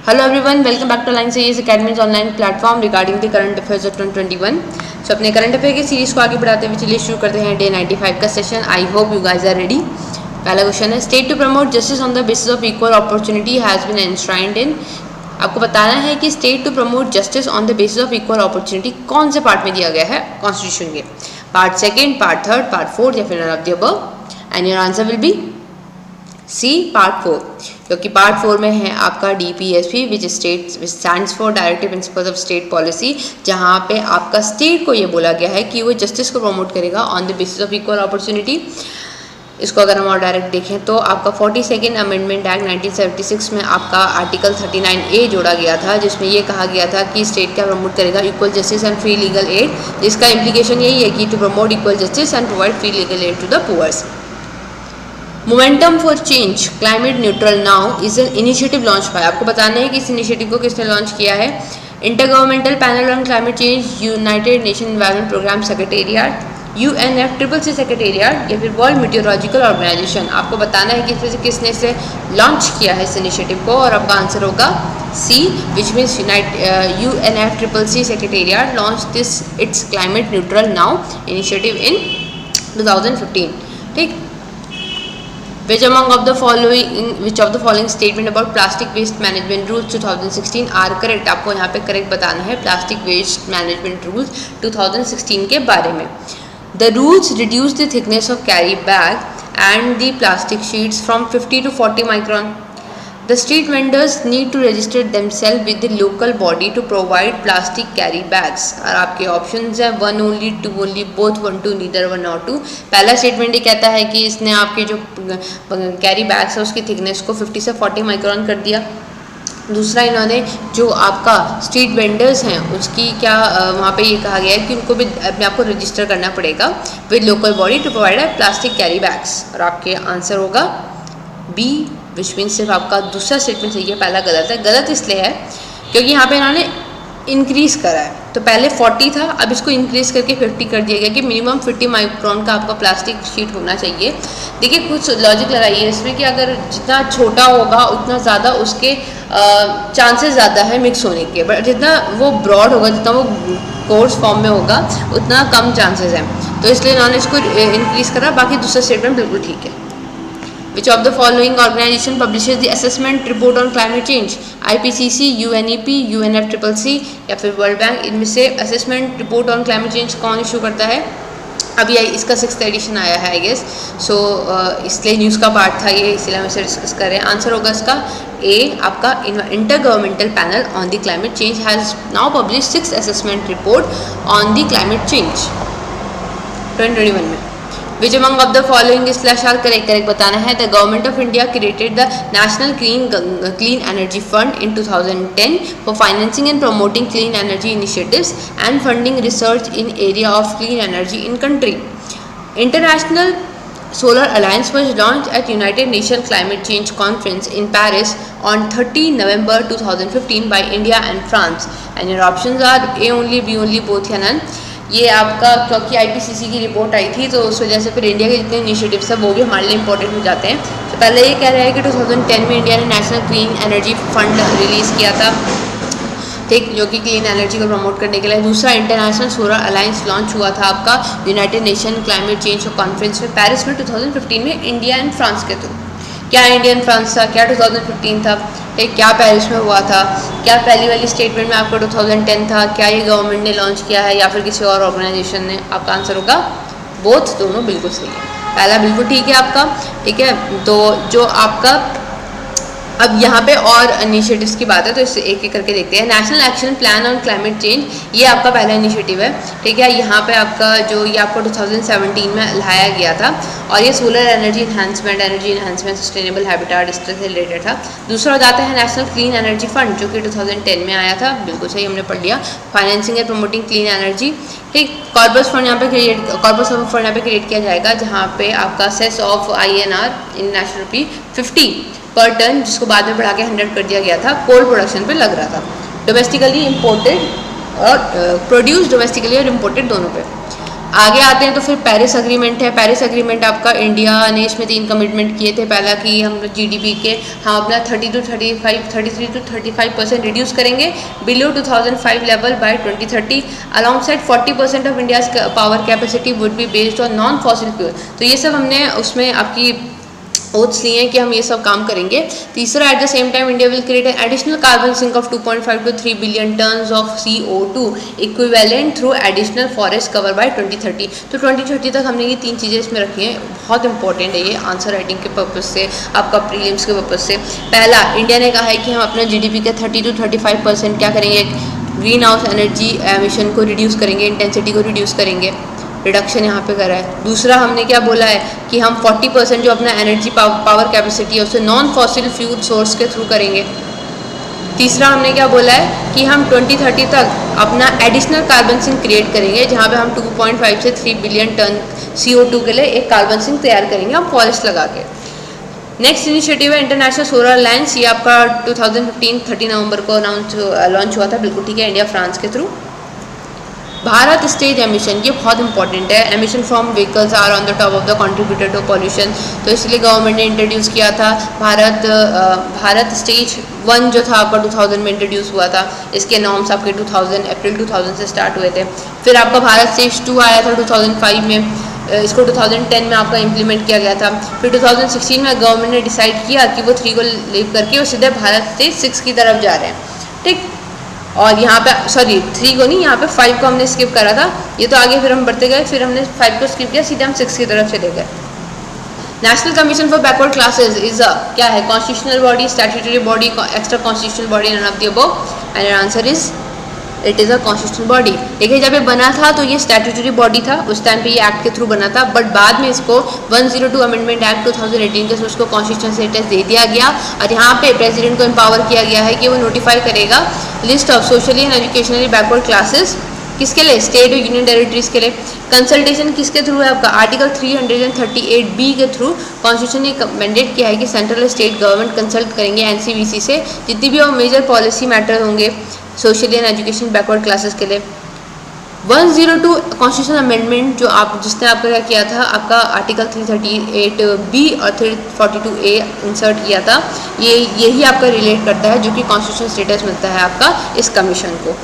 Hello everyone, welcome back to Line Series Academy's online platform regarding the current affairs of 2021. So अपने current affair की series को आगे बढ़ाते हुए चलिए शुरू करते हैं डे 95 का session. I hope you guys are ready. पहला क्वेश्चन है, state to promote justice on the basis of equal opportunity has been enshrined in. आपको बताना है कि state to promote justice on the basis of equal opportunity कौन से part में दिया गया है कॉन्स्टिट्यूशन के. Part second, part third, part fourth या फिर none of the above. And your answer will be C, part 4, क्योंकि पार्ट 4 में है आपका DPSP which stands for directive principles of state policy, जहाँ पे आपका स्टेट को ये बोला गया है कि वो जस्टिस को प्रमोट करेगा on the basis of equal opportunity. इसको अगर हम और डायरेक्ट देखें तो आपका 42nd अमेंडमेंट एक्ट 1976 में आपका आर्टिकल 39A जोड़ा गया था, जिसमें ये कहा गया था कि स्टेट क्या प्रमोट करेगा equal justice and free legal aid, जिसका इम्प्लीकेशन यही है कि to promote equal justice and provide free legal aid to the poors. Momentum for change climate neutral now is an initiative launch हुआ है. आपको बताना है कि इस इनिशिएटिव को किसने लॉन्च किया है. Inter Governmental Panel on Climate Change, United Nation Environment Programme Secretariat, UNFCCC secretariat या फिर वर्ल्ड मीटियोलॉजिकल ऑर्गेनाइजेशन. आपको बताना है कि किसने इसे लॉन्च किया है इस इनिशिएटिव को, और आपका आंसर होगा C, which means UNFCCC secretariat launch this its climate neutral now initiative in 2015. ठीक. Which of the following statement about plastic waste management rules 2016 are correct? आपको यहाँ पे करेक्ट बताना है प्लास्टिक वेस्ट मैनेजमेंट रूल्स 2016 के बारे में. The rules reduce the thickness of carry bag and the plastic sheets from 50 to 40 micron. The street vendors need to register themselves with the local body to provide plastic carry bags. और आपके options हैं 1 only, 2 only, both 1 2, neither 1 or 2. पहला statement ये कहता है कि इसने आपके जो कैरी बैग्स है उसकी थिकनेस को 50 से 40 माइक्रोन कर दिया. दूसरा, इन्होंने जो आपका स्ट्रीट वेंडर्स हैं उसकी क्या वहाँ पे ये कहा गया है कि उनको भी अपने आप को रजिस्टर करना पड़ेगा with local body to provide a plastic carry bags. और आपके आंसर होगा बी, विच मीन सिर्फ आपका दूसरा स्टेटमेंट सही है, पहला गलत है. गलत इसलिए है क्योंकि यहाँ पे इन्होंने इंक्रीज़ करा है. तो पहले 40 था, अब इसको इंक्रीज़ करके 50 कर दिया गया कि मिनिमम 50 माइक्रोन का आपका प्लास्टिक शीट होना चाहिए. देखिए, कुछ लॉजिक लगाइए इसमें कि अगर जितना छोटा होगा उतना ज़्यादा उसके चांसेस ज़्यादा है मिक्स होने के, बट जितना वो ब्रॉड होगा, जितना वो कोर्स फॉर्म में होगा, उतना कम चांसेस हैं. तो इसलिए इन्होंने इसको इंक्रीज़ करा. बाकी दूसरा स्टेटमेंट बिल्कुल ठीक है. Which of the following organization publishes the assessment report on climate change? IPCC, UNEP, UNFCCC या फिर वर्ल्ड बैंक. इनमें से assessment report on Climate change कौन इशू करता है? अभी इसका 6th एडिशन आया है आई गेस. सो इसलिए न्यूज़ का पार्ट था ये, इसलिए हम इसे डिस्कस कर रहे हैं. आंसर होगा इसका ए, आपका inter Governmental Panel on the climate change has now publish 6th assessment report on the climate change 2021 में. Which among of the following slash are correct? Correct बताना है. The government of India created the National Clean Energy Fund in 2010 for financing and promoting clean energy initiatives and funding research in area of clean energy in country. International Solar Alliance was launched at United Nations Climate Change Conference in Paris on 30 November 2015 by India and France. And your options are A only, B only, both या none. ये आपका क्योंकि IPCC की report आई थी तो उस वजह से फिर इंडिया के जितने इनिशिएटिव्स हैं वो भी हमारे लिए इंपॉर्टेंट हो जाते हैं. तो पहले ये कह रहा है कि 2010 में इंडिया ने national clean energy fund release किया था, ठीक, जो कि क्लीन एनर्जी को प्रमोट करने के लिए. दूसरा, इंटरनेशनल सोलर अलायंस लॉन्च हुआ था आपका United nation climate change conference में पेरिस में 2015 में इंडिया एंड फ्रांस के थ्रू. क्या इंडिया एंड फ्रांस था, क्या 2015 था, ठीक, क्या पेरिस में हुआ था, क्या पहली वाली स्टेटमेंट में आपका 2010 था, क्या ये गवर्नमेंट ने लॉन्च किया है या फिर किसी और ऑर्गेनाइजेशन ने? आपका आंसर होगा बोथ, दोनों बिल्कुल सही है. पहला बिल्कुल ठीक है आपका, ठीक है. तो जो आपका अब यहाँ पे और इनिशिएटिव्स की बात है तो इसे एक एक करके देखते हैं. National action plan on Climate change, ये आपका पहला इनिशिएटिव है, ठीक है. यहाँ पे आपका जो ये आपको 2017 में लाया गया था और ये solar energy enhancement sustainable habitat इससे रिलेटेड था. दूसरा हो जाता है नेशनल क्लीन एनर्जी फंड, जो कि 2010 में आया था, बिल्कुल सही हमने पढ़ लिया. Financing and promoting clean energy, ठीक. कॉर्पस फंड यहाँ पे क्रिएट किया जाएगा, जहाँ पे आपका cess of INR in national rupee 50 per ton, जिसको बाद में बढ़ा के 100 कर दिया गया था, कोल प्रोडक्शन पे लग रहा था. डोमेस्टिकली इम्पोर्टेड और प्रोड्यूस डोमेस्टिकली और इम्पोर्टेड दोनों पे. आगे आते हैं तो फिर पेरिस अग्रीमेंट है। पेरिस अग्रीमेंट आपका इंडिया ने इसमें 3 कमिटमेंट किए थे। पहला कि हम जीडीपी के हम अपना 33 to 35% रिड्यूस करेंगे below 2005 level by 2030। Alongside 40% of India's power capacity would be based on non fossil fuel. तो ये सब हमने उसमें आपकी ओथ्स लिए हैं कि हम ये सब काम करेंगे। तीसरा, at the same time India will create an additional carbon sink of 2.5 to 3 billion tons of CO2 equivalent through additional forest cover by 2030। तो 2030 तक हमने ये 3 चीज़ें इसमें रखी हैं। बहुत इंपॉर्टेंट है ये आंसर राइटिंग के पर्पज़ से, आपका प्रीलिम्स के पर्पज़ से। पहला, इंडिया ने कहा है कि हम अपना GDP के 30 to 35% क्या करेंगे, ग्रीन हाउस एनर्जी एमिशन को रिड्यूस करेंगे, इंटेंसिटी को रिड्यूस करेंगे। रिडक्शन यहाँ पे करा है। दूसरा हमने क्या बोला है कि हम 40% जो अपना एनर्जी पावर कैपेसिटी है उसे नॉन फॉसिल फ्यूल सोर्स के थ्रू करेंगे। तीसरा हमने क्या बोला है कि हम 2030 तक अपना एडिशनल कार्बन सिंक क्रिएट करेंगे, जहाँ पे हम 2.5 से 3 बिलियन टन CO2 के लिए एक कार्बन सिंक तैयार करेंगे हम फॉरेस्ट लगा के। नेक्स्ट इनिशिएटिव है इंटरनेशनल सोलर अलायंस। ये आपका 2015 30 नवंबर को लॉन्च हुआ था, बिल्कुल ठीक है, इंडिया फ्रांस के थ्रू। भारत स्टेज एमिशन, ये बहुत इंपॉर्टेंट है। Emission from vehicles are on the top of the contributor to pollution. तो इसलिए गवर्नमेंट ने इंट्रोड्यूस किया था भारत स्टेज 1 जो था आपका 2000 में इंट्रोड्यूस हुआ था। इसके नॉर्म्स आपके अप्रैल 2000 से स्टार्ट हुए थे। फिर आपका भारत स्टेज 2 आया था 2005 में, इसको 2010 में आपका इम्प्लीमेंट किया गया था। फिर 2016 में गवर्नमेंट ने डिसाइड किया कि वो 3 को लीव करके वो सीधे भारत स्टेज 6 की तरफ जा रहे हैं, ठीक। और यहाँ पे 3 को नहीं, यहाँ पे 5 को हमने स्किप करा था। ये तो आगे फिर हम बढ़ते गए, फिर हमने 5 को स्किप किया, सीधे हम 6 की तरफ चले गए। National Commission for Backward Classes is क्या है, constitutional body, statutory body, extra constitutional body, none of the above, and answer is it is a constitutional body. देखिए जब ये बना था तो ये स्टैट्यूटरी बॉडी था, उस टाइम पे ये एक्ट के थ्रू बना था, बट बाद में इसको 102 अमेंडमेंट एक्ट 2018 के थ्रू उसको कॉन्स्टिट्यूशनल स्टेटस दे दिया गया। और यहाँ पे प्रेसिडेंट को एम्पावर किया गया है कि वो नोटिफाई करेगा list of socially and educationally backward classes, किसके लिए, स्टेट और यूनियन टेरिटरीज के लिए। कंसल्टेशन किसके थ्रू है आपका, आर्टिकल 338B के थ्रू कॉन्स्टिट्यूशन ने मैंडेट किया है कि सेंट्रल और स्टेट गवर्नमेंट कंसल्ट करेंगे NCVC से जितनी भी मेजर पॉलिसी मैटर होंगे socially and education backward classes के लिए। 102 कॉन्स्टिट्यूशन अमेंडमेंट जो जिसने आपका क्या किया था, आपका आर्टिकल 338B और 342A इंसर्ट किया था, यही आपका रिलेट करता है, जो कि कॉन्स्टिट्यूशन स्टेटस मिलता है आपका इस कमीशन को।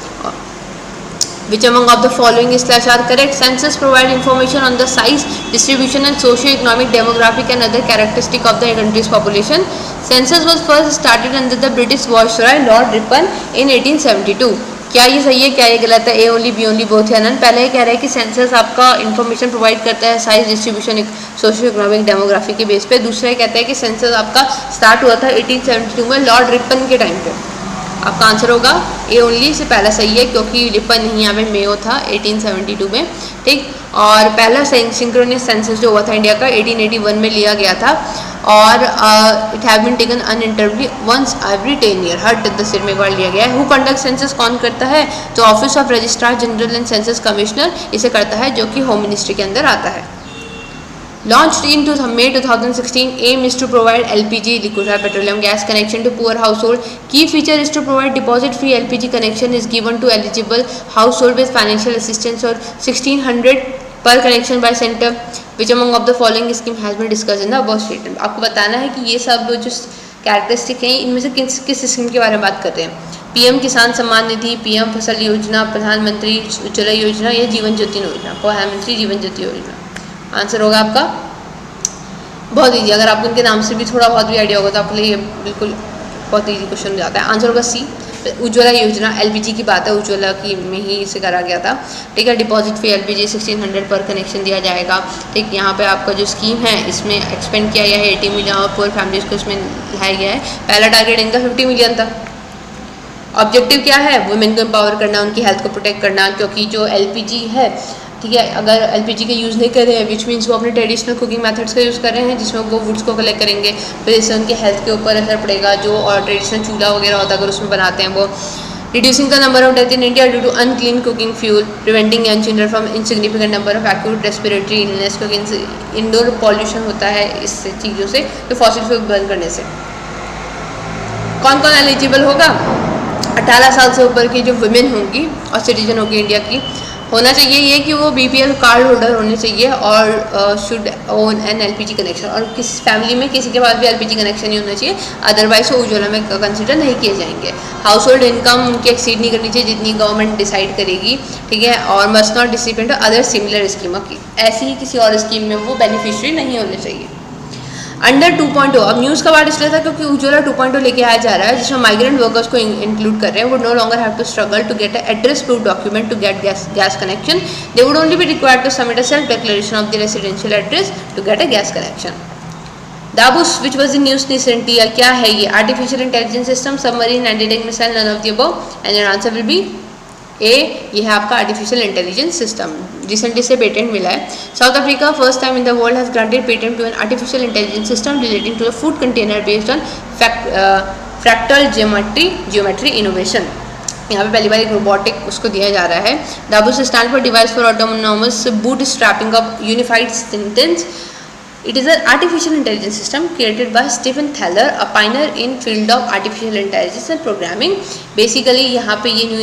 Which among of the following slash are correct? Census provide information on the size, distribution and socio-economic, demographic and other characteristic of the country's population. Census was first started under the British Viceroy Lord Ripon in 1872. क्या ये सही है, क्या ये गलत है? A only, B only, both या none? पहले ये कह रहा है कि सेंसस आपका इन्फॉर्मेशन प्रोवाइड करता है size, distribution, socio economic, demography के बेस पे। दूसरा ये कहता है कि सेंसस आपका स्टार्ट हुआ था 1872 में लॉर्ड रिपन के टाइम पे। आपका आंसर होगा ए ओनली, से पहला सही है क्योंकि रिपन नहीं, यहाँ पे मेयो था 1872 में, ठीक। और पहला सिंक्रोनियस सेंसस जो हुआ था इंडिया का 1881 में लिया गया था, और it have been taken uninterruptedly once every 10 year, हर 10 ईयर में एक बार लिया गया है। हु कंडक्ट सेंसस, कौन करता है, तो office of registrar general and census commissioner इसे करता है, जो कि होम मिनिस्ट्री के अंदर आता है। Launched in May 2016, aim is to provide LPG liquefied petroleum gas connection to poor household. Key feature is to provide deposit-free LPG connection is given to eligible household with financial assistance or 1600 per connection by center. Which among of the following scheme has been discussed in the above statement? आपको बताना है कि ये सब जो characteristic हैं इनमें से किस स्कीम के बारे में बात कर रहे हैं। PM किसान सम्मान निधि, PM फसल योजना, प्रधानमंत्री उज्ज्वला योजना या जीवन ज्योति योजना, प्रधानमंत्री जीवन ज्योति योजना। आंसर होगा आपका बहुत ईजी, अगर आपको इनके नाम से भी थोड़ा बहुत भी आइडिया होगा तो आपके लिए बिल्कुल बहुत ईजी क्वेश्चन हो जाता है। आंसर होगा सी, उज्ज्वला योजना। LPG की बात है, उज्ज्वला की में ही इसे करा गया था, ठीक है। डिपॉजिट फी LPG 1600 पर कनेक्शन दिया जाएगा, ठीक। यहाँ पे आपका जो स्कीम है इसमें एक्सपेंड किया गया है 80 मिलियन और पुअर फैमिलीज को इसमें लाया गया है। पहला टारगेट इनका 50 मिलियन था। ऑब्जेक्टिव क्या है, वुमेन को एम्पावर करना, उनकी हेल्थ को प्रोटेक्ट करना, क्योंकि जो LPG है, ठीक है, अगर LPG का यूज़ नहीं कर रहे हैं विच मीन्स वो अपने ट्रेडिशनल कुकिंग मेथड्स का यूज़ कर रहे हैं जिसमें वो वुड्स को कलेक्ट करेंगे, फिर इससे उनके हेल्थ के ऊपर असर पड़ेगा। जो और ट्रेडिशनल चूल्हा वगैरह होता है अगर उसमें बनाते हैं वो। Reducing the number of death in India due to unclean cooking fuel, preventing young children from insignificant number of acute respiratory illness, क्योंकि इंडोर पॉल्यूशन होता है इस चीज़ों से, तो फॉसिल फ्यूल बर्न करने से। कौन कौन एलिजिबल होगा, 18 साल से ऊपर की जो वुमेन होंगी और सिटीजन होगी इंडिया की, होना चाहिए ये कि वो BPL कार्ड होल्डर होने चाहिए और should own an LPG connection, और किस फैमिली में किसी के पास भी LPG कनेक्शन नहीं होना चाहिए, अदरवाइज वो उज्ज्वला में कंसिडर नहीं किए जाएंगे। हाउस होल्ड इनकम उनकी एक्सीड नहीं करनी चाहिए जितनी गवर्नमेंट डिसाइड करेगी, ठीक है, और must not dispense other similar scheme, ऐसी ही किसी और स्कीम में वो बेनिफिशियरी नहीं होने चाहिए। अंडर 2.0, अब न्यूज़ का पार्ट इसलिए था क्योंकि उज्ज्वला 2.0 लेके आया जा रहा है जिसमें माइग्रेंट वर्कर्स को इंक्लूड कर रहे हैं। Would no longer have to struggle to get address proof document to get gas connection, they would only be required to submit a self declaration of the residential address to get a gas connection. DABUS which was the news recently, क्या है ये? Artificial intelligence system, submarine and detect missile, none of the above, and your answer will be A, ये है आपका artificial intelligence system. Recently से patent मिला है। South Africa first time in the world has granted patent to an artificial intelligence system relating to the food container based on fractal geometry innovation. यहाँ पे पहली बार एक रोबोटिक उसको दिया जा रहा है। DABUS stand for device for autonomous bootstrapping of unified sentence. It is an artificial intelligence system created by Stephen Thaler, a pioneer in field of artificial intelligence and programming. Basically यहाँ पे ये new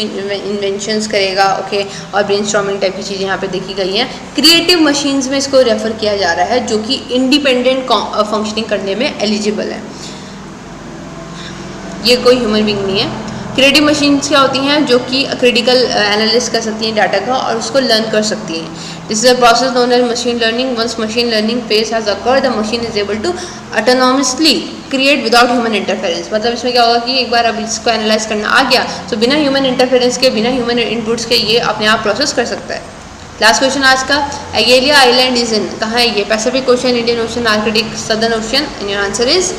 inventions करेगा, okay, और brainstorming type की चीज़ें यहाँ पे देखी गई हैं। क्रिएटिव मशीन्स में इसको रेफर किया जा रहा है जो कि इंडिपेंडेंट फंक्शनिंग करने में एलिजिबल है। ये कोई ह्यूमन बींग नहीं है। क्रिएटिव मशीन्स क्या होती हैं? जो कि क्रिटिकल एनालिसिस कर सकती हैं डाटा का और उसको लर्न कर सकती हैं। This is a process known as machine learning. Once machine learning phase has occurred the machine is able to autonomously create without human interference. मतलब इसमें क्या होगा कि एक बार अब इसको एनालाइज करना आ गया तो बिना ह्यूमन इंटरफेरेंस के, बिना ह्यूमन इनपुट्स के ये अपने आप प्रोसेस कर सकता है। लास्ट क्वेश्चन आज का, एगेलिया आइलैंड इज इन, कहाँ है ये? Pacific Ocean, Indian Ocean, Arctic, Southern Ocean, and your answer is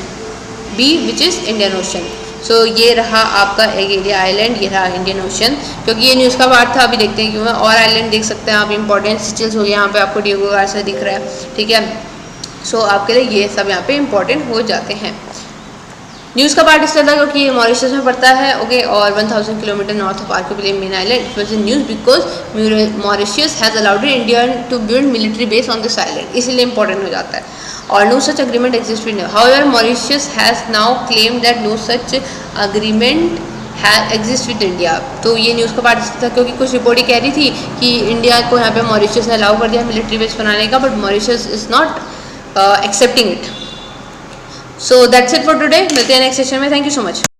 B which is Indian Ocean. So ये रहा आपका एगेलिया आइलैंड, ये रहा इंडियन ओशन। क्योंकि ये न्यूज़ का पार्ट था, अभी देखते हैं क्यों है। और आइलैंड देख सकते हैं आप, इंपॉर्टेंट सिचुएशंस हो गया यहाँ पे आपको डिएगो गार्सिया दिख रहा है, ठीक है। सो आपके लिए ये सब यहाँ पे इंपॉर्टेंट हो जाते हैं। न्यूज़ का पार्ट इसलिए था क्योंकि ये मॉरिशस में पड़ता है, ओके, और 1000 kilometre north of archipelago main island. It was in news because Mauritius has allowed India to build military base on this island, इसीलिए इंपॉर्टेंट हो जाता है। और no such agreement exist with, however Mauritius has now claim that no such agreement exist with India. तो ये news का part था क्योंकि कुछ रिपोर्टें कह रही थी कि इंडिया को यहाँ पे मॉरिशस ने अलाउ कर दिया मिलिट्री बेस बनाने का, but Mauritius is not accepting it. So that's it for today, मिलते हैं नेक्स्ट सेशन में। Thank you so much.